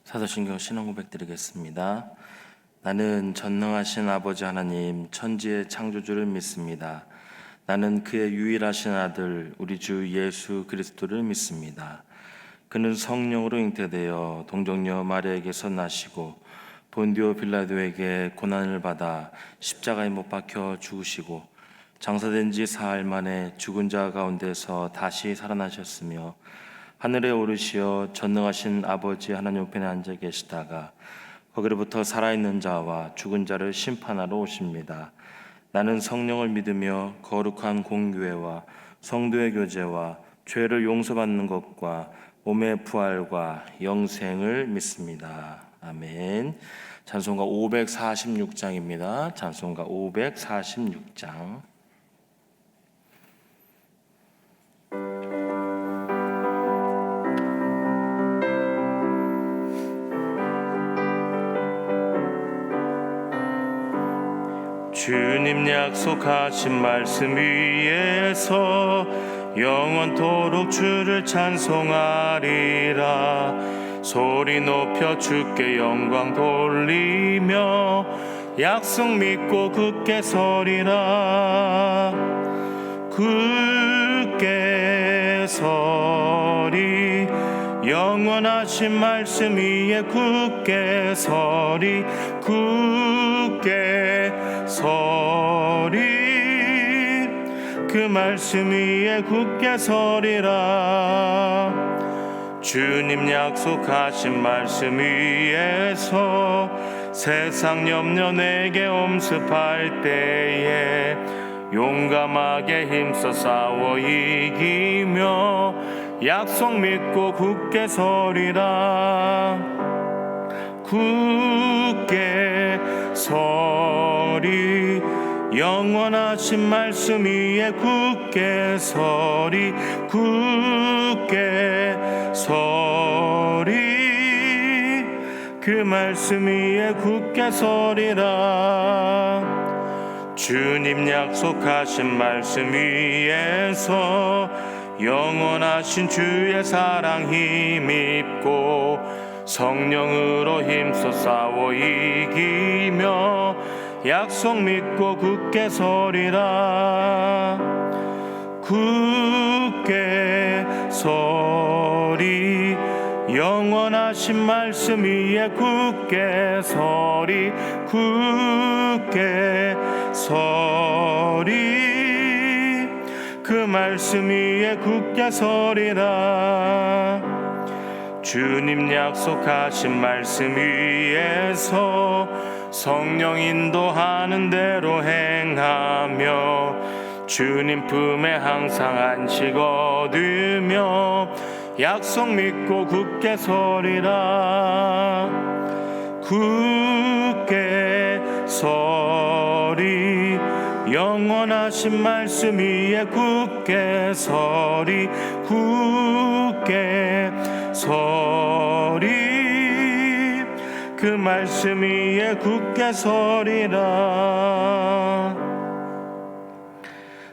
사도신경 신앙고백 드리겠습니다. 나는 전능하신 아버지 하나님 천지의 창조주를 믿습니다. 나는 그의 유일하신 아들 우리 주 예수 그리스도를 믿습니다. 그는 성령으로 잉태되어 동정녀 마리아에게서 나시고 본디오 빌라도에게 고난을 받아 십자가에 못 박혀 죽으시고 장사된 지 사흘 만에 죽은 자 가운데서 다시 살아나셨으며 하늘에 오르시어 전능하신 아버지 하나님 우편에 앉아 계시다가 거기로부터 살아있는 자와 죽은 자를 심판하러 오십니다. 나는 성령을 믿으며 거룩한 공교회와 성도의 교제와 죄를 용서받는 것과 몸의 부활과 영생을 믿습니다. 아멘. 찬송가 546장입니다. 찬송가 546장. 주님 약속하신 말씀 위에서 영원토록 주를 찬송하리라. 소리 높여 주께 영광 돌리며 약속 믿고 굳게 서리라. 굳게 서리 영원하신 말씀 위에 굳게 서리. 굳게 서리 그 말씀 위에 굳게 서리라. 주님 약속하신 말씀 위에서 세상 염려 내게 엄습할 때에 용감하게 힘써 싸워 이기며 약속 믿고 굳게 서리라. 굳게 서리 영원하신 말씀 위에 굳게 서리. 굳게 서리 그 말씀 위에 굳게 서리라. 주님 약속하신 말씀 위에서 영원하신 주의 사랑 힘입고 성령으로 힘써 싸워 이기며 약속 믿고 굳게 서리라. 굳게 서리 영원하신 말씀 위에 굳게 서리. 굳게 서리 그 말씀 위에 굳게 서리라. 주님 약속하신 말씀 위에서 성령 인도하는 대로 행하며 주님 품에 항상 안식 얻으며 약속 믿고 굳게 서리라. 굳게 서리 영원하신 말씀 위에 굳게 서리. 굳게 서리 그 말씀 위에 굳게 서리라.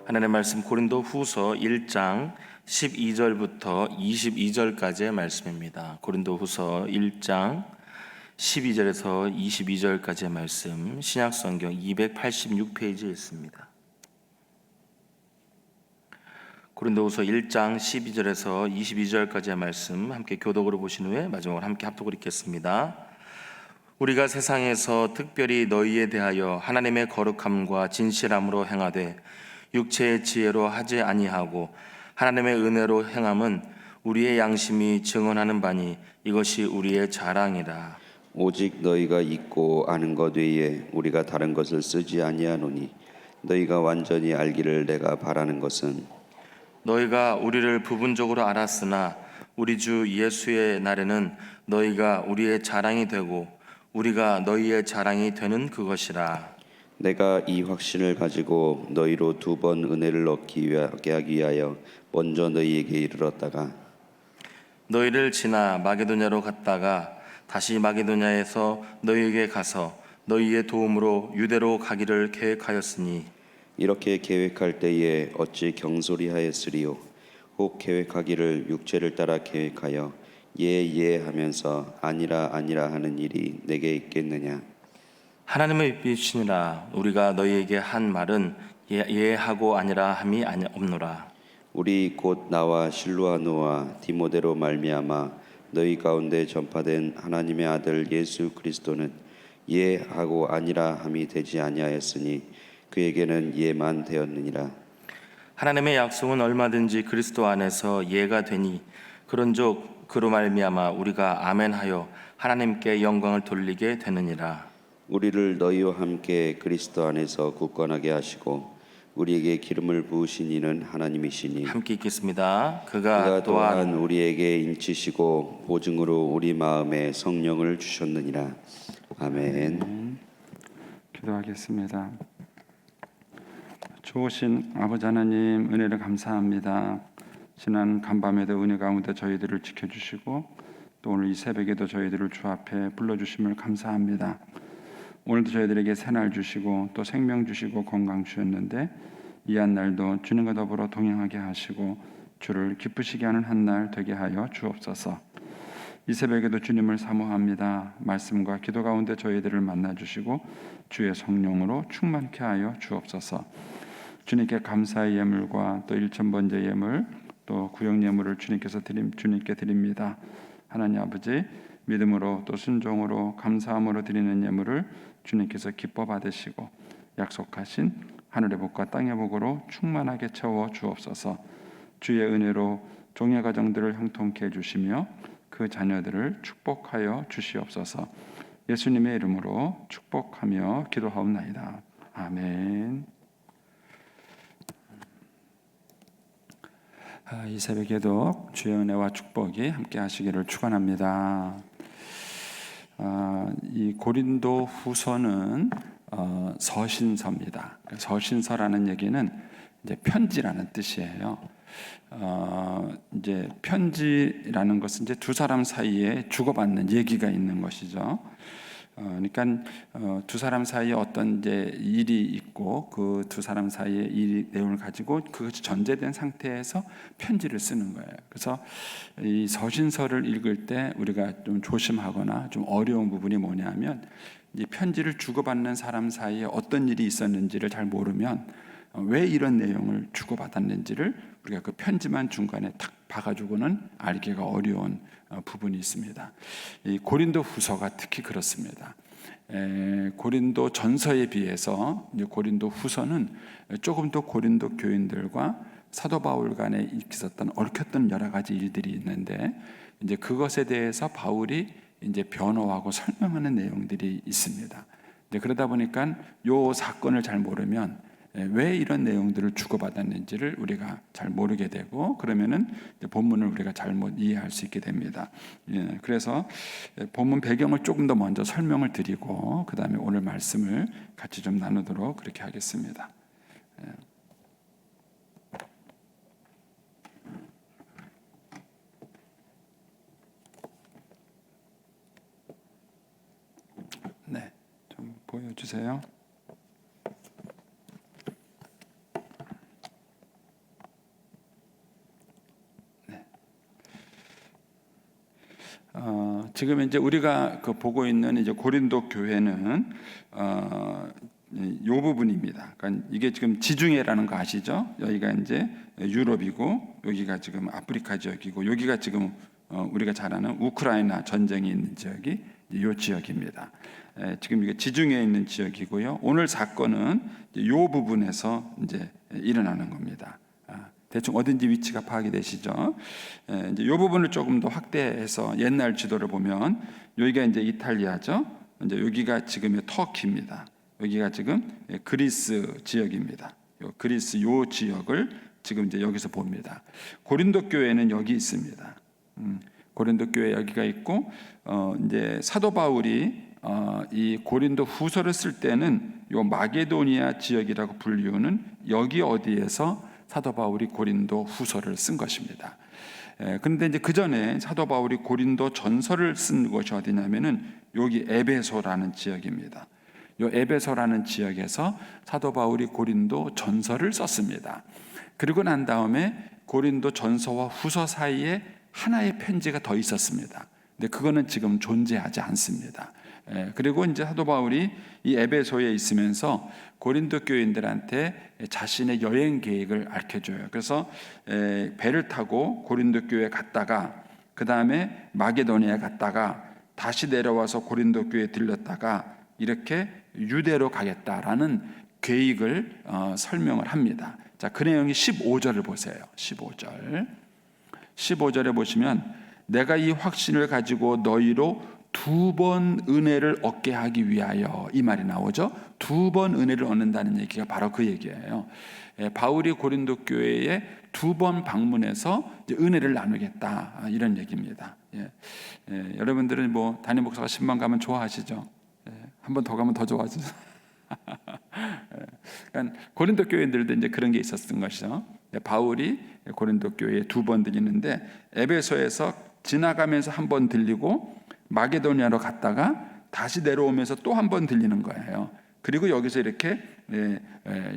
하나님의 말씀 고린도 후서 1장 12절부터 22절까지의 말씀입니다. 고린도 후서 1장 12절에서 22절까지의 말씀, 신약성경 286페이지에 있습니다. 고린도후서 1장 12절에서 22절까지의 말씀 함께 교독으로 보신 후에 마지막으로 함께 합독을 읽겠습니다. 우리가 세상에서 특별히 너희에 대하여 하나님의 거룩함과 진실함으로 행하되 육체의 지혜로 하지 아니하고 하나님의 은혜로 행함은 우리의 양심이 증언하는 바니 이것이 우리의 자랑이라. 오직 너희가 잊고 아는 것 외에 우리가 다른 것을 쓰지 아니하노니 너희가 완전히 알기를 내가 바라는 것은 너희가 우리를 부분적으로 알았으나 우리 주 예수의 날에는 너희가 우리의 자랑이 되고 우리가 너희의 자랑이 되는 그것이라. 내가 이 확신을 가지고 너희로 2번 은혜를 얻기 위하여 먼저 너희에게 이르렀다가 너희를 지나 마게도냐로 갔다가 다시 마게도냐에서 너희에게 가서 너희의 도움으로 유대로 가기를 계획하였으니 이렇게 계획할 때에 어찌 경솔히 하였으리요. 혹 계획하기를 육체를 따라 계획하여 예 하면서 아니라 아니라 하는 일이 내게 있겠느냐. 하나님의 빛이니라. 우리가 너희에게 한 말은 예하고 아니라 함이 없노라. 우리 곧 나와 실루아노와 디모데로 말미암아 너희 가운데 전파된 하나님의 아들 예수 그리스도는 예하고 아니라 함이 되지 아니하였으니 그에게는 예만 되었느니라. 하나님의 약속은 얼마든지 그리스도 안에서 예가 되니 그런즉 그로 말미암아 우리가 아멘하여 하나님께 영광을 돌리게 되느니라. 우리를 너희와 함께 그리스도 안에서 굳건하게 하시고 우리에게 기름을 부으신 이는 하나님이시니 함께 읽겠습니다. 그가 그가 또한 또한 우리에게 인치시고 보증으로 우리 마음에 성령을 주셨느니라. 아멘. 기도하겠습니다. 좋으신 아버지 하나님, 은혜를 감사합니다. 지난 간밤에도 은혜 가운데 저희들을 지켜주시고 또 오늘 이 새벽에도 저희들을 주 앞에 불러주심을 감사합니다. 오늘도 저희들에게 새날 주시고 또 생명 주시고 건강 주셨는데 이 한 날도 주님과 더불어 동행하게 하시고 주를 기쁘시게 하는 한 날 되게 하여 주옵소서. 이 새벽에도 주님을 사모합니다. 말씀과 기도 가운데 저희들을 만나주시고 주의 성령으로 충만케 하여 주옵소서. 주님께 감사의 예물과 또 일천번제 예물 또 구역 예물을 주님께 드립니다. 하나님 아버지, 믿음으로 또 순종으로 감사함으로 드리는 예물을 주님께서 기뻐 받으시고 약속하신 하늘의 복과 땅의 복으로 충만하게 채워 주옵소서. 주의 은혜로 종의 가정들을 형통케 해주시며 그 자녀들을 축복하여 주시옵소서. 예수님의 이름으로 축복하며 기도하옵나이다. 아멘. 이 새벽에도 주의 은혜와 축복이 함께 하시기를 축원합니다. 이 고린도 후서는 서신서입니다. 서신서라는 얘기는 이제 편지라는 뜻이에요. 이제 편지라는 것은 이제 두 사람 사이에 주고받는 얘기가 있는 것이죠. 그러니까 두 사람 사이에 어떤 이제 일이 있고 그 두 사람 사이의 일 내용을 가지고 그것이 전제된 상태에서 편지를 쓰는 거예요. 그래서 이 서신서를 읽을 때 우리가 좀 조심하거나 좀 어려운 부분이 뭐냐면 이 편지를 주고받는 사람 사이에 어떤 일이 있었는지를 잘 모르면 왜 이런 내용을 주고받았는지를 우리가 그 편지만 중간에 탁 봐가지고는 알기가 어려운 부분이 있습니다. 이 고린도 후서가 특히 그렇습니다. 고린도 전서에 비해서 이제 고린도 후서는 조금 더 고린도 교인들과 사도 바울 간에 있었던 얽혔던 여러 가지 일들이 있는데 이제 그것에 대해서 바울이 이제 변호하고 설명하는 내용들이 있습니다. 이제 그러다 보니까 요 사건을 잘 모르면 왜 이런 내용들을 주고받았는지를 우리가 잘 모르게 되고 그러면은 본문을 우리가 잘못 이해할 수 있게 됩니다. 그래서 본문 배경을 조금 더 먼저 설명을 드리고 그 다음에 오늘 말씀을 같이 좀 나누도록 그렇게 하겠습니다. 네, 좀 보여주세요. 지금 이제 우리가 보고 있는 이제 고린도 교회는 이 부분입니다. 그러니까 이게 지금 지중해라는 거 아시죠? 여기가 이제 유럽이고 여기가 지금 아프리카 지역이고 여기가 지금 우리가 잘 아는 우크라이나 전쟁이 있는 지역이 이 지역입니다. 지금 이게 지중해에 있는 지역이고요. 오늘 사건은 이 부분에서 이제 일어나는 겁니다. 대충 어딘지 위치가 파악이 되시죠? 이제 이 부분을 조금 더 확대해서 옛날 지도를 보면 여기가 이제 이탈리아죠. 이제 여기가 지금의 터키입니다. 여기가 지금 그리스 지역입니다. 그리스 요 지역을 지금 이제 여기서 봅니다. 고린도 교회는 여기 있습니다. 고린도 교회 여기가 있고 이제 사도 바울이 이 고린도 후서를 쓸 때는 요 마게도니아 지역이라고 불리우는 여기 어디에서 사도 바울이 고린도 후서를 쓴 것입니다. 그런데 이제 그 전에 사도 바울이 고린도 전서를 쓴 곳이 어디냐면은 여기 에베소라는 지역입니다. 요 에베소라는 지역에서 사도 바울이 고린도 전서를 썼습니다. 그리고 난 다음에 고린도 전서와 후서 사이에 하나의 편지가 더 있었습니다. 근데 그거는 지금 존재하지 않습니다. 그리고 이제 사도 바울이 이 에베소에 있으면서 고린도 교인들한테 자신의 여행 계획을 알려줘요. 그래서 배를 타고 고린도 교회에 갔다가 그 다음에 마게도니아에 갔다가 다시 내려와서 고린도 교회에 들렸다가 이렇게 유대로 가겠다라는 계획을 설명을 합니다. 자, 그 내용이 15절을 보세요. 15절에 보시면 내가 이 확신을 가지고 너희로 2번 은혜를 얻게 하기 위하여, 이 말이 나오죠. 2번 은혜를 얻는다는 얘기가 바로 그 얘기예요. 바울이 고린도 교회에 2번 방문해서 이제 은혜를 나누겠다, 이런 얘기입니다. 여러분들은 뭐 담임 목사가 10번 가면 좋아하시죠? 한 번 더 가면 더 좋아하시죠? 그러니까 고린도 교회들도 이제 그런 게 있었던 것이죠. 바울이 고린도 교회에 2번 들리는데 에베소에서 지나가면서 한 번 들리고 마게도니아로 갔다가 다시 내려오면서 또 한 번 들리는 거예요. 그리고 여기서 이렇게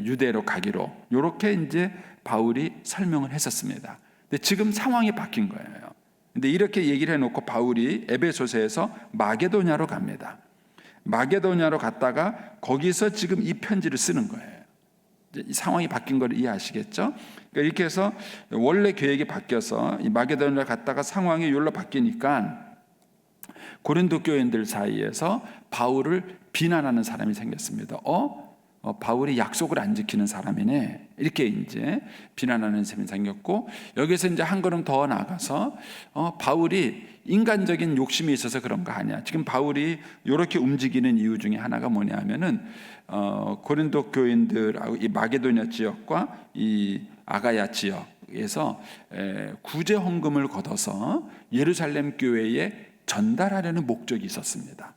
유대로 가기로, 이렇게 이제 바울이 설명을 했었습니다. 근데 지금 상황이 바뀐 거예요. 근데 이렇게 얘기를 해놓고 바울이 에베소서에서 마게도니아로 갑니다. 마게도니아로 갔다가 거기서 지금 이 편지를 쓰는 거예요. 이 상황이 바뀐 걸 이해하시겠죠? 그러니까 이렇게 해서 원래 계획이 바뀌어서 이 마게도니아로 갔다가 상황이 여기로 바뀌니까 고린도 교인들 사이에서 바울을 비난하는 사람이 생겼습니다. 바울이 약속을 안 지키는 사람이네, 이렇게 이제 비난하는 사람이 생겼고, 여기서 이제 한 걸음 더 나가서 바울이 인간적인 욕심이 있어서 그런 거 아니야. 지금 바울이 이렇게 움직이는 이유 중에 하나가 뭐냐면은 고린도 교인들하고 이 마게도니아 지역과 이 아가야 지역에서 구제 헌금을 걷어서 예루살렘 교회에 전달하려는 목적이 있었습니다.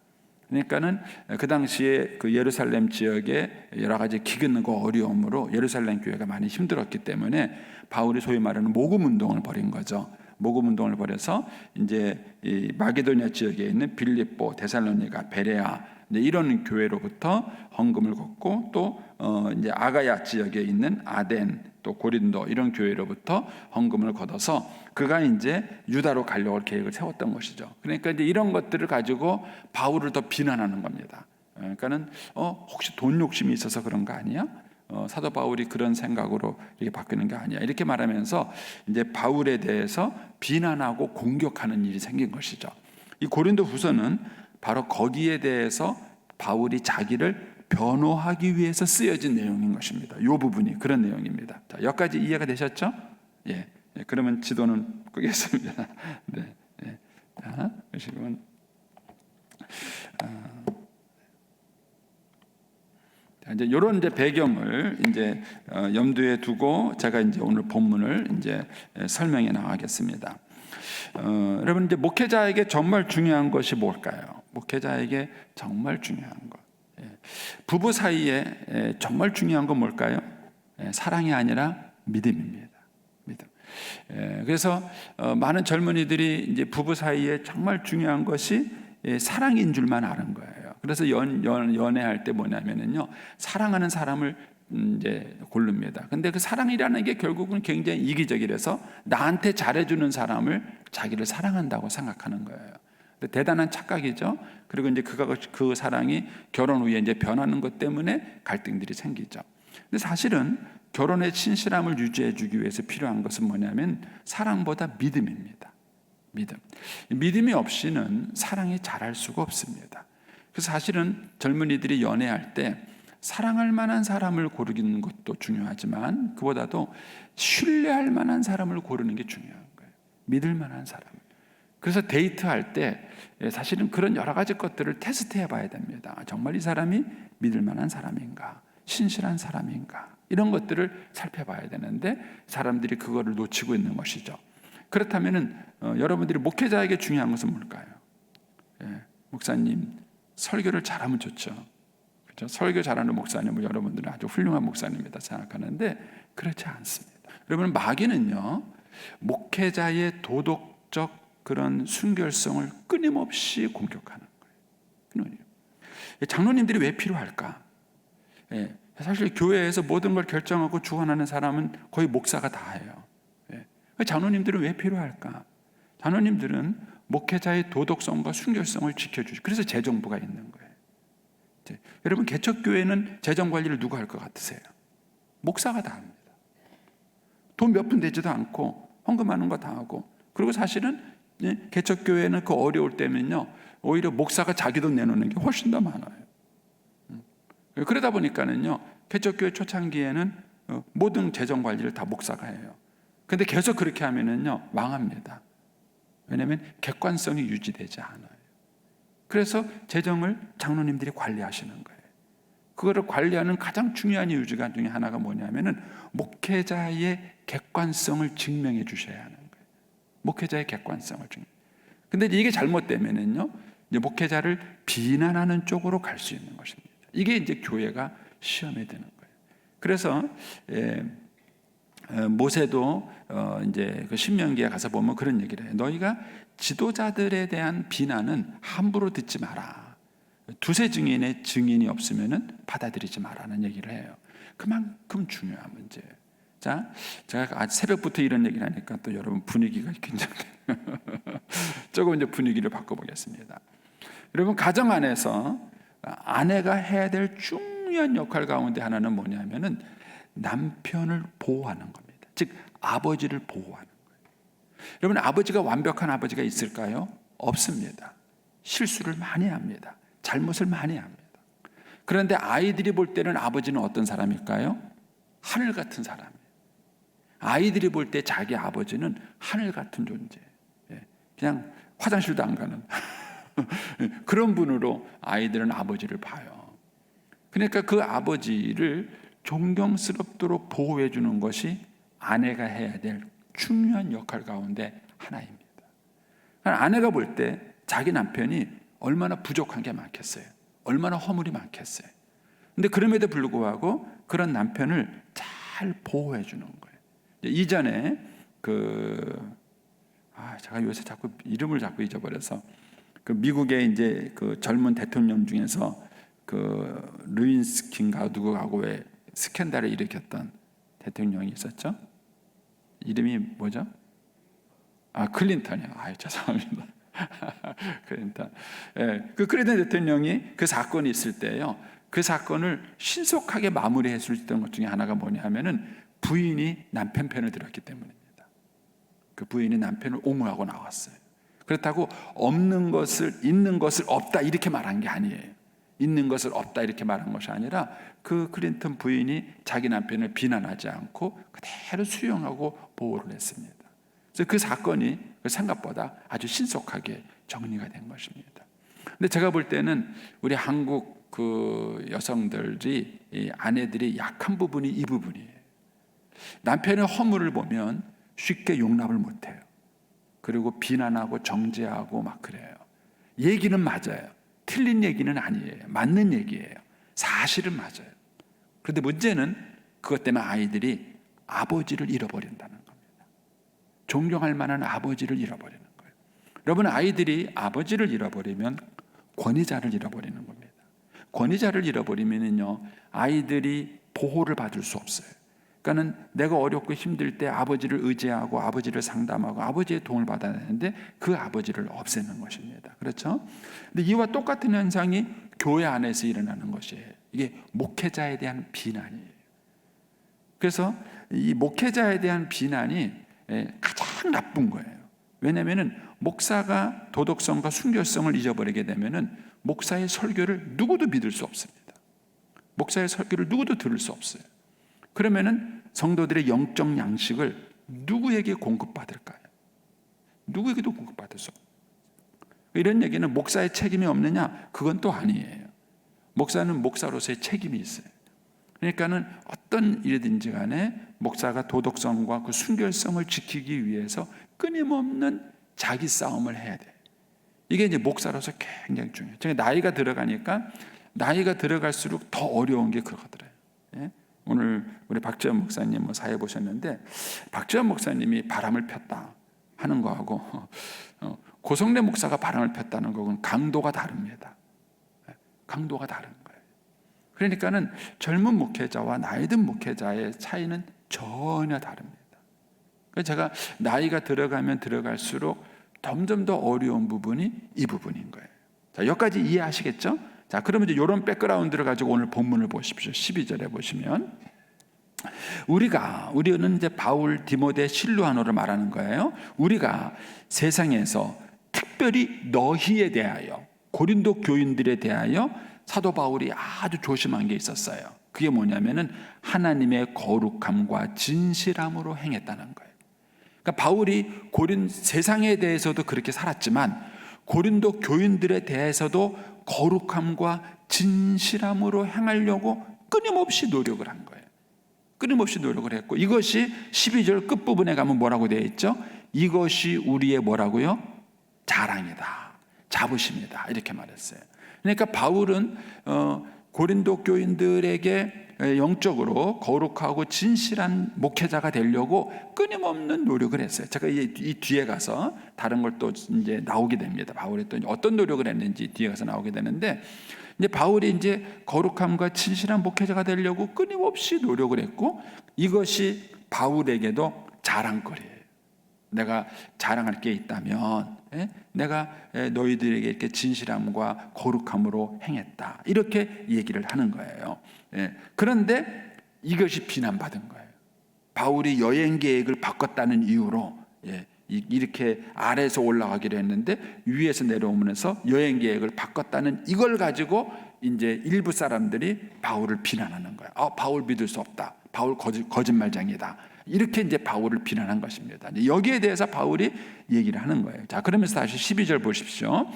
그러니까는 그 당시에 그 예루살렘 지역에 여러 가지 기근과 어려움으로 예루살렘 교회가 많이 힘들었기 때문에 바울이 소위 말하는 모금 운동을 벌인 거죠. 모금 운동을 벌여서 이제 이 마게도니아 지역에 있는 빌립보, 데살로니가, 베레아 이런 교회로부터 헌금을 걷고 또 이제 아가야 지역에 있는 아덴, 또 고린도 이런 교회로부터 헌금을 걷어서 그가 이제 유다로 가려고 계획을 세웠던 것이죠. 그러니까 이제 이런 것들을 가지고 바울을 더 비난하는 겁니다. 그러니까는 혹시 돈 욕심이 있어서 그런 거 아니야? 사도 바울이 그런 생각으로 이렇게 바뀌는 게 아니야, 이렇게 말하면서 이제 바울에 대해서 비난하고 공격하는 일이 생긴 것이죠. 이 고린도 후서는 바로 거기에 대해서 바울이 자기를 변호하기 위해서 쓰여진 내용인 것입니다. 이 부분이 그런 내용입니다. 자, 여기까지 이해가 되셨죠? 예. 그러면 지도는 끄겠습니다. 네. 자, 지금은 이제 이런 이제 배경을 이제 염두에 두고 제가 이제 오늘 본문을 이제 설명해 나가겠습니다. 여러분, 이제 목회자에게 정말 중요한 것이 뭘까요? 목회자에게 정말 중요한 것. 부부 사이에 정말 중요한 건 뭘까요? 사랑이 아니라 믿음입니다. 믿음. 그래서 많은 젊은이들이 이제 부부 사이에 정말 중요한 것이 사랑인 줄만 아는 거예요. 그래서 연애할 때 뭐냐면요, 사랑하는 사람을 이제 고릅니다. 근데 그 사랑이라는 게 결국은 굉장히 이기적이라서 나한테 잘해주는 사람을 자기를 사랑한다고 생각하는 거예요. 대단한 착각이죠. 그리고 이제 그 사랑이 결혼 후에 이제 변하는 것 때문에 갈등들이 생기죠. 근데 사실은 결혼의 신실함을 유지해주기 위해서 필요한 것은 뭐냐면 사랑보다 믿음입니다. 믿음. 믿음이 없이는 사랑이 잘할 수가 없습니다. 그래서 사실은 젊은이들이 연애할 때 사랑할 만한 사람을 고르는 것도 중요하지만 그보다도 신뢰할 만한 사람을 고르는 게 중요한 거예요. 믿을 만한 사람. 그래서 데이트할 때 사실은 그런 여러 가지 것들을 테스트해 봐야 됩니다. 정말 이 사람이 믿을 만한 사람인가, 신실한 사람인가, 이런 것들을 살펴봐야 되는데 사람들이 그거를 놓치고 있는 것이죠. 그렇다면은 여러분들이 목회자에게 중요한 것은 뭘까요? 목사님 설교를 잘하면 좋죠. 그렇죠? 설교 잘하는 목사님은 여러분들은 아주 훌륭한 목사님이다 생각하는데 그렇지 않습니다. 여러분, 마귀는요, 목회자의 도덕적 그런 순결성을 끊임없이 공격하는 거예요. 장로님들이 왜 필요할까? 사실 교회에서 모든 걸 결정하고 주관하는 사람은 거의 목사가 다 해요. 장로님들은 왜 필요할까? 장로님들은 목회자의 도덕성과 순결성을 지켜주죠. 그래서 재정부가 있는 거예요. 여러분, 개척교회는 재정관리를 누가 할 것 같으세요? 목사가 다 합니다. 돈 몇 푼 되지도 않고 헌금하는 거 다 하고, 그리고 사실은 개척교회는 그 어려울 때면요, 오히려 목사가 자기 돈 내놓는 게 훨씬 더 많아요. 그러다 보니까는요, 개척교회 초창기에는 모든 재정관리를 다 목사가 해요. 근데 계속 그렇게 하면은요, 망합니다. 왜냐하면 객관성이 유지되지 않아요. 그래서 재정을 장로님들이 관리하시는 거예요. 그거를 관리하는 가장 중요한 이유 중에 하나가 뭐냐면은 목회자의 객관성을 증명해 주셔야 하는 거예요. 목회자의 객관성을 증명. 근데 이게 잘못되면은요, 이제 목회자를 비난하는 쪽으로 갈 수 있는 것입니다. 이게 이제 교회가 시험에 드는 거예요. 그래서 모세도 이제 그 신명기에 가서 보면 그런 얘기를 해요. 너희가 지도자들에 대한 비난은 함부로 듣지 마라. 두세 증인의 증인이 없으면은 받아들이지 마라는 얘기를 해요. 그만큼 중요한 문제예요. 자, 제가 아주 새벽부터 이런 얘기를 하니까 또 여러분 분위기가 긴장돼요. 조금 이제 분위기를 바꿔보겠습니다. 여러분, 가정 안에서 아내가 해야 될 중요한 역할 가운데 하나는 뭐냐면은 남편을 보호하는 겁니다. 즉 아버지를 보호하는 거예요. 여러분, 아버지가 완벽한 아버지가 있을까요? 없습니다. 실수를 많이 합니다. 잘못을 많이 합니다. 그런데 아이들이 볼 때는 아버지는 어떤 사람일까요? 하늘 같은 사람이에요. 아이들이 볼 때 자기 아버지는 하늘 같은 존재, 그냥 화장실도 안 가는 그런 분으로 아이들은 아버지를 봐요. 그러니까 그 아버지를 존경스럽도록 보호해 주는 것이 아내가 해야 될 중요한 역할 가운데 하나입니다. 아내가 볼 때 자기 남편이 얼마나 부족한 게 많겠어요. 얼마나 허물이 많겠어요. 근데 그럼에도 불구하고 그런 남편을 잘 보호해 주는 거예요. 이전에 제가 요새 자꾸 이름을 자꾸 잊어버려서 그 미국의 이제 그 젊은 대통령 중에서 그 루인스키인가 누구하고 왜 스캔들을 일으켰던 대통령이 있었죠? 이름이 뭐죠? 클린턴이요. 죄송합니다. 클린턴. 그 클린턴 대통령이 그 사건이 있을 때요, 그 사건을 신속하게 마무리했을 것 중에 하나가 뭐냐면은 부인이 남편 편을 들었기 때문입니다. 그 부인이 남편을 옹호하고 나왔어요. 그렇다고 없는 것을 있는 것을 없다 이렇게 말한 게 아니에요. 있는 것을 없다 이렇게 말한 것이 아니라 그 클린턴 부인이 자기 남편을 비난하지 않고 그대로 수용하고 보호를 했습니다. 그래서 그 사건이 생각보다 아주 신속하게 정리가 된 것입니다. 근데 제가 볼 때는 우리 한국 그 여성들이, 이 아내들이 약한 부분이 이 부분이에요. 남편의 허물을 보면 쉽게 용납을 못해요. 그리고 비난하고 정죄하고 막 그래요. 얘기는 맞아요. 틀린 얘기는 아니에요. 맞는 얘기예요. 사실은 맞아요. 그런데 문제는 그것 때문에 아이들이 아버지를 잃어버린다는 겁니다. 존경할 만한 아버지를 잃어버리는 거예요. 여러분, 아이들이 아버지를 잃어버리면 권위자를 잃어버리는 겁니다. 권위자를 잃어버리면요, 아이들이 보호를 받을 수 없어요. 그러니까는 내가 어렵고 힘들 때 아버지를 의지하고 아버지를 상담하고 아버지의 도움을 받아야 되는데 그 아버지를 없애는 것입니다. 그렇죠? 근데 이와 똑같은 현상이 교회 안에서 일어나는 것이에요. 이게 목회자에 대한 비난이에요. 그래서 이 목회자에 대한 비난이 가장 나쁜 거예요. 왜냐하면 목사가 도덕성과 순결성을 잊어버리게 되면 목사의 설교를 누구도 믿을 수 없습니다. 목사의 설교를 누구도 들을 수 없어요. 그러면은 성도들의 영적 양식을 누구에게 공급받을까요? 누구에게도 공급받을 수 없어요. 이런 얘기는 목사의 책임이 없느냐? 그건 또 아니에요. 목사는 목사로서의 책임이 있어요. 그러니까는 어떤 일이든지 간에 목사가 도덕성과 그 순결성을 지키기 위해서 끊임없는 자기 싸움을 해야 돼요. 이게 이제 목사로서 굉장히 중요해요. 제가 나이가 들어갈수록 더 어려운 게 그거더라고요. 예? 오늘 우리 박지원 목사님 사회 보셨는데, 박지원 목사님이 바람을 폈다 하는 거하고 고성래 목사가 바람을 폈다는 거는 강도가 다릅니다. 강도가 다른 거예요. 그러니까는 젊은 목회자와 나이 든 목회자의 차이는 전혀 다릅니다. 그래서 제가 나이가 들어가면 들어갈수록 점점 더 어려운 부분이 이 부분인 거예요. 자, 여기까지 이해하시겠죠? 자, 그러면 이제 이런 백그라운드를 가지고 오늘 본문을 보십시오. 12절에 보시면 우리는 이제 바울, 디모데, 실루아노를 말하는 거예요. 우리가 세상에서 특별히 너희에 대하여, 고린도 교인들에 대하여 사도 바울이 아주 조심한 게 있었어요. 그게 뭐냐면은 하나님의 거룩함과 진실함으로 행했다는 거예요. 그러니까 바울이 세상에 대해서도 그렇게 살았지만 고린도 교인들에 대해서도 거룩함과 진실함으로 행하려고 끊임없이 노력을 한 거예요. 끊임없이 노력을 했고, 이것이 12절 끝부분에 가면 뭐라고 되어 있죠? 이것이 우리의 뭐라고요? 자랑이다, 자부심이다, 이렇게 말했어요. 그러니까 바울은 고린도 교인들에게 영적으로 거룩하고 진실한 목회자가 되려고 끊임없는 노력을 했어요. 제가 이 뒤에 가서 다른 걸 또 이제 나오게 됩니다. 바울이 또 어떤 노력을 했는지 뒤에 가서 나오게 되는데, 이제 바울이 이제 거룩함과 진실한 목회자가 되려고 끊임없이 노력을 했고, 이것이 바울에게도 자랑거리예요. 내가 자랑할 게 있다면 내가 너희들에게 이렇게 진실함과 거룩함으로 행했다, 이렇게 얘기를 하는 거예요. 그런데 이것이 비난받은 거예요. 바울이 여행 계획을 바꿨다는 이유로 이렇게 아래에서 올라가기로 했는데 위에서 내려오면서 여행 계획을 바꿨다는 이걸 가지고 이제 일부 사람들이 바울을 비난하는 거예요. 바울 믿을 수 없다, 바울 거짓말쟁이다, 이렇게 이제 바울을 비난한 것입니다. 여기에 대해서 바울이 얘기를 하는 거예요. 자, 그러면서 다시 12절 보십시오.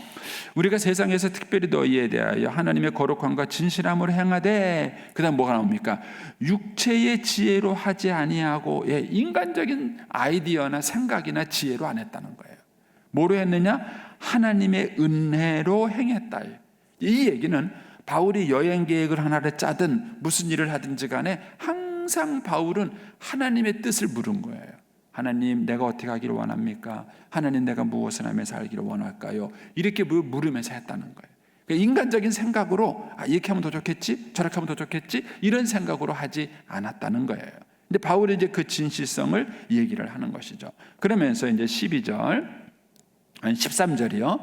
우리가 세상에서 특별히 너희에 대하여 하나님의 거룩함과 진실함으로 행하되, 그다음 뭐가 나옵니까? 육체의 지혜로 하지 아니하고, 인간적인 아이디어나 생각이나 지혜로 안 했다는 거예요. 뭐로 했느냐? 하나님의 은혜로 행했다. 이 얘기는 바울이 여행 계획을 하나를 짜든 무슨 일을 하든지 간에 항상 바울은 하나님의 뜻을 물은 거예요. 하나님, 내가 어떻게 하기를 원합니까? 하나님, 내가 무엇을 하면서 살기를 원할까요? 이렇게 물으면서 했다는 거예요. 그러니까 인간적인 생각으로 이렇게 하면 더 좋겠지, 저렇게 하면 더 좋겠지, 이런 생각으로 하지 않았다는 거예요. 근데 바울이 이제 그 진실성을 얘기를 하는 것이죠. 그러면서 이제 12절, 13절이요.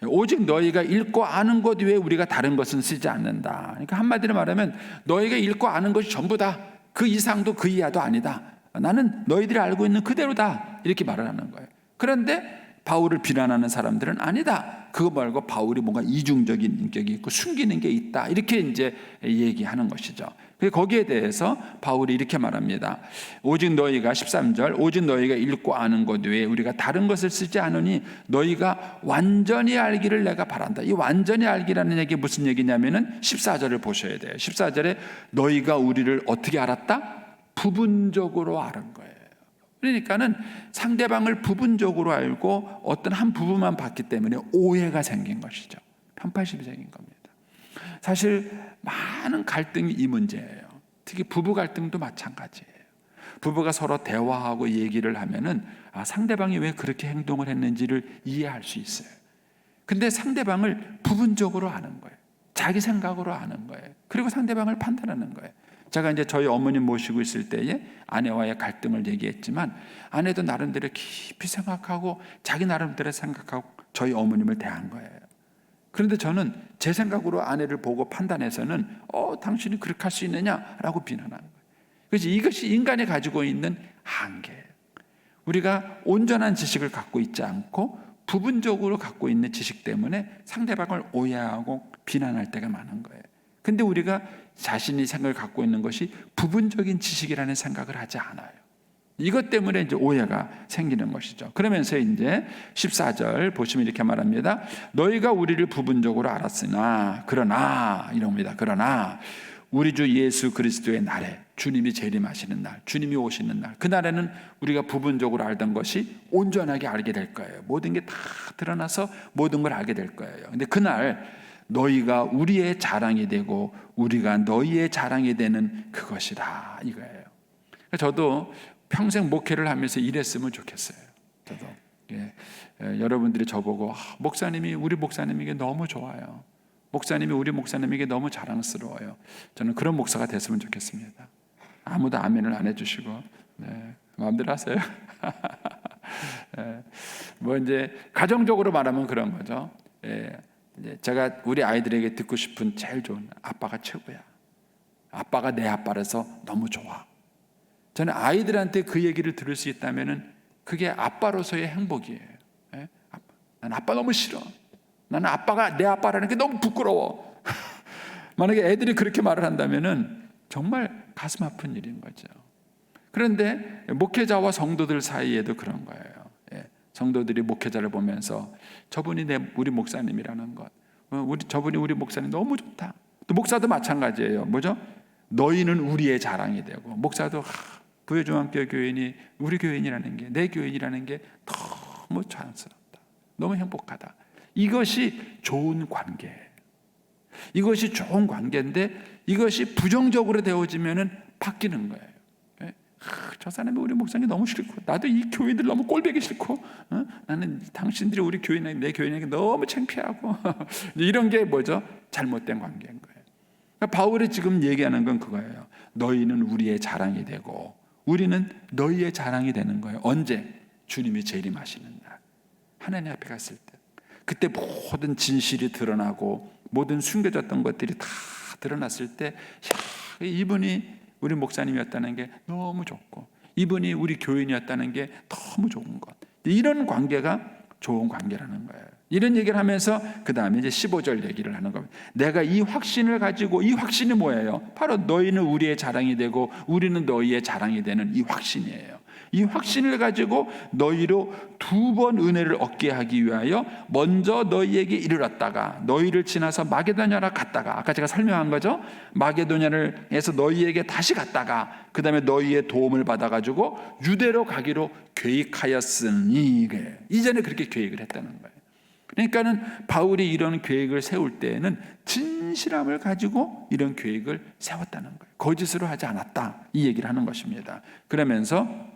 오직 너희가 읽고 아는 것 외에 우리가 다른 것은 쓰지 않는다. 그러니까 한마디로 말하면 너희가 읽고 아는 것이 전부다, 그 이상도 그 이하도 아니다, 나는 너희들이 알고 있는 그대로다, 이렇게 말을 하는 거예요. 그런데 바울을 비난하는 사람들은 아니다, 그거 말고 바울이 뭔가 이중적인 인격이 있고 숨기는 게 있다, 이렇게 이제 얘기하는 것이죠. 거기에 대해서 바울이 이렇게 말합니다. 오직 너희가 13절, 오직 너희가 읽고 아는 것 외에 우리가 다른 것을 쓰지 않으니 너희가 완전히 알기를 내가 바란다. 이 완전히 알기라는 얘기 무슨 얘기냐면은 14절을 보셔야 돼요. 14절에 너희가 우리를 어떻게 알았다? 부분적으로 알은 거예요. 그러니까는 상대방을 부분적으로 알고 어떤 한 부분만 봤기 때문에 오해가 생긴 것이죠. 편파심이 생긴 겁니다. 사실 많은 갈등이 이 문제예요. 특히 부부 갈등도 마찬가지예요. 부부가 서로 대화하고 얘기를 하면은 상대방이 왜 그렇게 행동을 했는지를 이해할 수 있어요. 근데 상대방을 부분적으로 아는 거예요. 자기 생각으로 아는 거예요. 그리고 상대방을 판단하는 거예요. 제가 이제 저희 어머님 모시고 있을 때에 아내와의 갈등을 얘기했지만, 아내도 나름대로 깊이 생각하고 자기 나름대로 생각하고 저희 어머님을 대한 거예요. 그런데 저는 제 생각으로 아내를 보고 판단해서는 당신이 그렇게 할 수 있느냐라고 비난하는 거예요. 그래서 이것이 인간이 가지고 있는 한계예요. 우리가 온전한 지식을 갖고 있지 않고 부분적으로 갖고 있는 지식 때문에 상대방을 오해하고 비난할 때가 많은 거예요. 근데 우리가 자신이 생각을 갖고 있는 것이 부분적인 지식이라는 생각을 하지 않아요. 이것 때문에 이제 오해가 생기는 것이죠. 그러면서 이제 14절 보시면 이렇게 말합니다. 너희가 우리를 부분적으로 알았으나, 그러나, 이럽니다. 그러나 우리 주 예수 그리스도의 날에, 주님이 재림하시는 날, 주님이 오시는 날, 그 날에는 우리가 부분적으로 알던 것이 온전하게 알게 될 거예요. 모든 게 다 드러나서 모든 걸 알게 될 거예요. 근데 그날 너희가 우리의 자랑이 되고 우리가 너희의 자랑이 되는 그것이다, 이거예요. 저도 평생 목회를 하면서 이랬으면 좋겠어요. 저도 여러분들이 저보고 목사님이 우리 목사님에게 너무 좋아요, 목사님이 우리 목사님에게 너무 자랑스러워요. 저는 그런 목사가 됐으면 좋겠습니다. 아무도 아멘을 안 해주시고 마음대로 하세요. 뭐 이제 가정적으로 말하면 그런 거죠. 이제 제가 우리 아이들에게 듣고 싶은 제일 좋은 아빠가 최고야. 아빠가 내 아빠라서 너무 좋아. 저는 아이들한테 그 얘기를 들을 수 있다면은 그게 아빠로서의 행복이에요. 난 아빠 너무 싫어. 나는 아빠가 내 아빠라는 게 너무 부끄러워. 만약에 애들이 그렇게 말을 한다면은 정말 가슴 아픈 일인 거죠. 그런데 목회자와 성도들 사이에도 그런 거예요. 성도들이 목회자를 보면서 저분이 우리 목사님이라는 것, 저분이 우리 목사님 너무 좋다. 또 목사도 마찬가지예요. 뭐죠? 너희는 우리의 자랑이 되고, 목사도 부여중앙교회 교인이 우리 교인이라는 게, 내 교인이라는 게 너무 자랑스럽다, 너무 행복하다. 이것이 좋은 관계예요. 이것이 좋은 관계인데 이것이 부정적으로 되어지면은 바뀌는 거예요. 저 사람이 우리 목사님 너무 싫고, 나도 이 교인들 너무 꼴보기 싫고, 나는 당신들이 우리 교인에게, 내 교인에게 너무 창피하고 이런 게 뭐죠? 잘못된 관계인 거예요. 그러니까 바울이 지금 얘기하는 건 그거예요. 너희는 우리의 자랑이 되고 우리는 너희의 자랑이 되는 거예요. 언제? 주님이 재림하시는 날, 하나님 앞에 갔을 때, 그때 모든 진실이 드러나고 모든 숨겨졌던 것들이 다 드러났을 때, 이분이 우리 목사님이었다는 게 너무 좋고, 이분이 우리 교인이었다는 게 너무 좋은 것, 이런 관계가 좋은 관계라는 거예요. 이런 얘기를 하면서 그 다음에 이제 15절 얘기를 하는 겁니다. 내가 이 확신을 가지고, 이 확신이 뭐예요? 바로 너희는 우리의 자랑이 되고 우리는 너희의 자랑이 되는 이 확신이에요. 이 확신을 가지고 너희로 2번 은혜를 얻게 하기 위하여 먼저 너희에게 이르렀다가 너희를 지나서 마게도냐로 갔다가, 아까 제가 설명한 거죠. 마게도냐에서 너희에게 다시 갔다가 그 다음에 너희의 도움을 받아가지고 유대로 가기로 계획하였으니, 이전에 그렇게 계획을 했다는 거예요. 그러니까는 바울이 이런 계획을 세울 때에는 진실함을 가지고 이런 계획을 세웠다는 거예요. 거짓으로 하지 않았다, 이 얘기를 하는 것입니다. 그러면서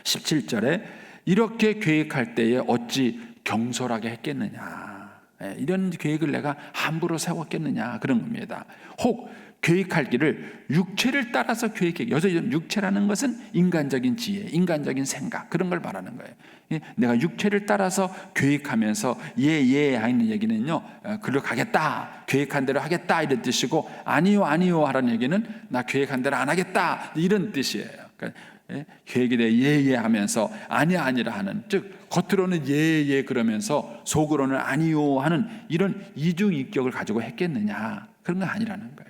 17절에 이렇게 계획할 때에 어찌 경솔하게 했겠느냐, 이런 계획을 내가 함부로 세웠겠느냐, 그런 겁니다. 혹 계획할 길을 육체를 따라서 계획해. 여기서 육체라는 것은 인간적인 지혜, 인간적인 생각, 그런 걸 말하는 거예요. 내가 육체를 따라서 계획하면서 하는 얘기는요, 글로 가겠다, 계획한 대로 하겠다, 이런 뜻이고, 아니요 하라는 얘기는 나 계획한 대로 안 하겠다, 이런 뜻이에요. 그러니까 계획에 대해 하면서 아니라 하는, 즉 겉으로는 그러면서 속으로는 아니요 하는 이런 이중인격을 가지고 했겠느냐, 그런 건 아니라는 거예요.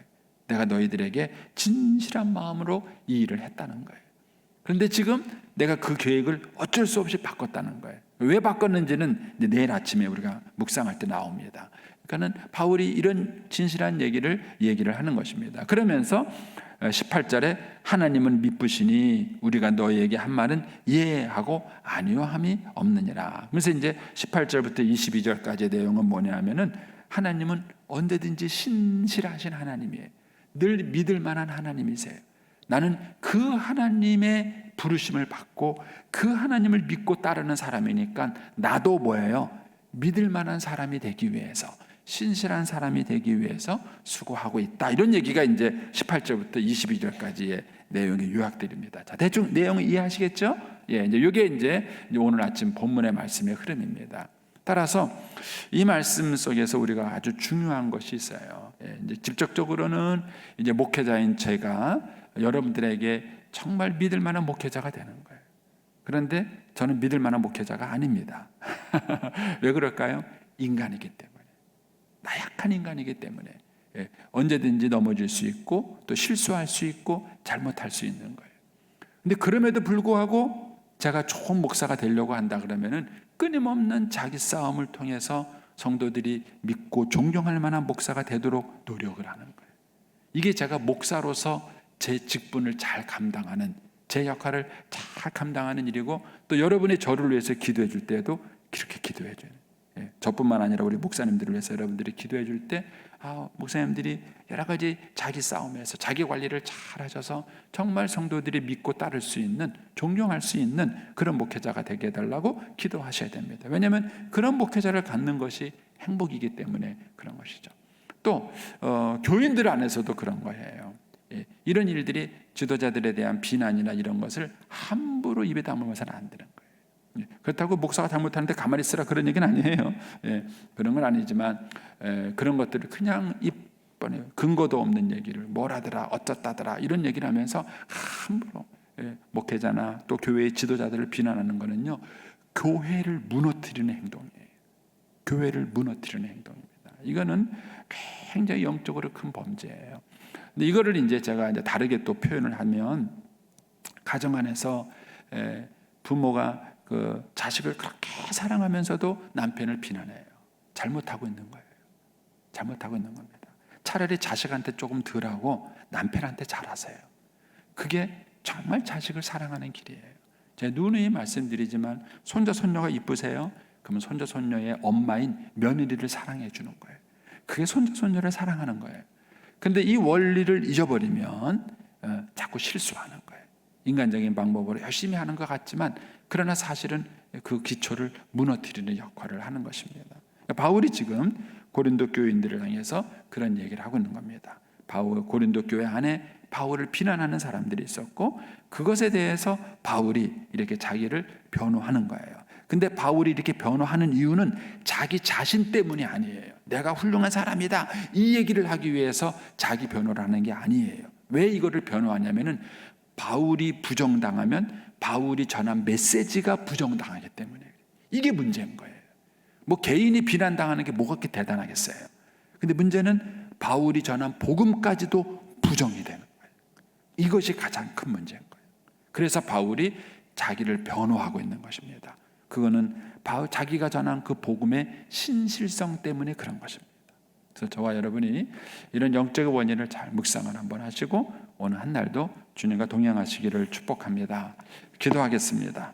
내가 너희들에게 진실한 마음으로 이 일을 했다는 거예요. 그런데 지금 내가 그 계획을 어쩔 수 없이 바꿨다는 거예요. 왜 바꿨는지는 이제 내일 아침에 우리가 묵상할 때 나옵니다. 그러니까는 바울이 이런 진실한 얘기를 하는 것입니다. 그러면서 18절에 하나님은 미쁘시니 우리가 너희에게 한 말은 하고 아니요 함이 없느니라. 그래서 이제 18절부터 22절까지의 내용은 뭐냐 하면은, 하나님은 언제든지 신실하신 하나님이에요. 늘 믿을 만한 하나님이세요. 나는 그 하나님의 부르심을 받고 그 하나님을 믿고 따르는 사람이니까 나도 뭐예요? 믿을 만한 사람이 되기 위해서, 신실한 사람이 되기 위해서 수고하고 있다. 이런 얘기가 이제 18절부터 22절까지의 내용의 요약들입니다. 자, 대충 내용을 이해하시겠죠? 이제 이게 이제 오늘 아침 본문의 말씀의 흐름입니다. 따라서 이 말씀 속에서 우리가 아주 중요한 것이 있어요. 이제 직접적으로는 이제 목회자인 제가 여러분들에게 정말 믿을 만한 목회자가 되는 거예요. 그런데 저는 믿을 만한 목회자가 아닙니다. 왜 그럴까요? 인간이기 때문에. 나약한 인간이기 때문에 언제든지 넘어질 수 있고 또 실수할 수 있고 잘못할 수 있는 거예요. 근데 그럼에도 불구하고 제가 좋은 목사가 되려고 한다 그러면은 끊임없는 자기 싸움을 통해서 성도들이 믿고 존경할 만한 목사가 되도록 노력을 하는 거예요. 이게 제가 목사로서 제 직분을 잘 감당하는, 제 역할을 잘 감당하는 일이고, 또 여러분이 저를 위해서 기도해 줄 때에도 그렇게 기도해 줘요. 저뿐만 아니라 우리 목사님들을 위해서 여러분들이 기도해 줄 때, 목사님들이 여러 가지 자기 싸움에서 자기 관리를 잘 하셔서 정말 성도들이 믿고 따를 수 있는, 존경할 수 있는 그런 목회자가 되게 해달라고 기도하셔야 됩니다. 왜냐하면 그런 목회자를 갖는 것이 행복이기 때문에 그런 것이죠. 또 교인들 안에서도 그런 거예요. 이런 일들이 지도자들에 대한 비난이나 이런 것을 함부로 입에 담으면서는 안 되는 거예요. 그렇다고 목사가 잘못하는데 가만히 있으라 그런 얘기는 아니에요. 그런 건 아니지만 그런 것들을 그냥 이번에 근거도 없는 얘기를 뭐라더라 어쩌다더라 이런 얘기를 하면서 함부로 목회자나 또 교회의 지도자들을 비난하는 거는요, 교회를 무너뜨리는 행동이에요. 교회를 무너뜨리는 행동입니다. 이거는 굉장히 영적으로 큰 범죄예요. 근데 이거를 이제 제가 이제 다르게 또 표현을 하면, 가정 안에서 부모가 그 자식을 그렇게 사랑하면서도 남편을 비난해요. 잘못하고 있는 거예요. 잘못하고 있는 겁니다. 차라리 자식한테 조금 덜하고 남편한테 잘하세요. 그게 정말 자식을 사랑하는 길이에요. 제가 누누이 말씀드리지만 손자 손녀가 이쁘세요? 그러면 손자 손녀의 엄마인 며느리를 사랑해 주는 거예요. 그게 손자 손녀를 사랑하는 거예요. 근데 이 원리를 잊어버리면 자꾸 실수하는 거예요. 인간적인 방법으로 열심히 하는 것 같지만 그러나 사실은 그 기초를 무너뜨리는 역할을 하는 것입니다. 바울이 지금 고린도 교인들을 향해서 그런 얘기를 하고 있는 겁니다. 고린도 교회 안에 바울을 비난하는 사람들이 있었고 그것에 대해서 바울이 이렇게 자기를 변호하는 거예요. 근데 바울이 이렇게 변호하는 이유는 자기 자신 때문이 아니에요. 내가 훌륭한 사람이다 이 얘기를 하기 위해서 자기 변호를 하는 게 아니에요. 왜 이거를 변호하냐면은 바울이 부정당하면 바울이 전한 메시지가 부정당하기 때문에 이게 문제인 거예요. 뭐 개인이 비난당하는 게 뭐가 그렇게 대단하겠어요. 근데 문제는 바울이 전한 복음까지도 부정이 되는 거예요. 이것이 가장 큰 문제인 거예요. 그래서 바울이 자기를 변호하고 있는 것입니다. 그거는 자기가 전한 그 복음의 신실성 때문에 그런 것입니다. 그래서 저와 여러분이 이런 영적인 원인을 잘 묵상을 한번 하시고 오늘 한 날도 주님과 동행하시기를 축복합니다. 기도하겠습니다.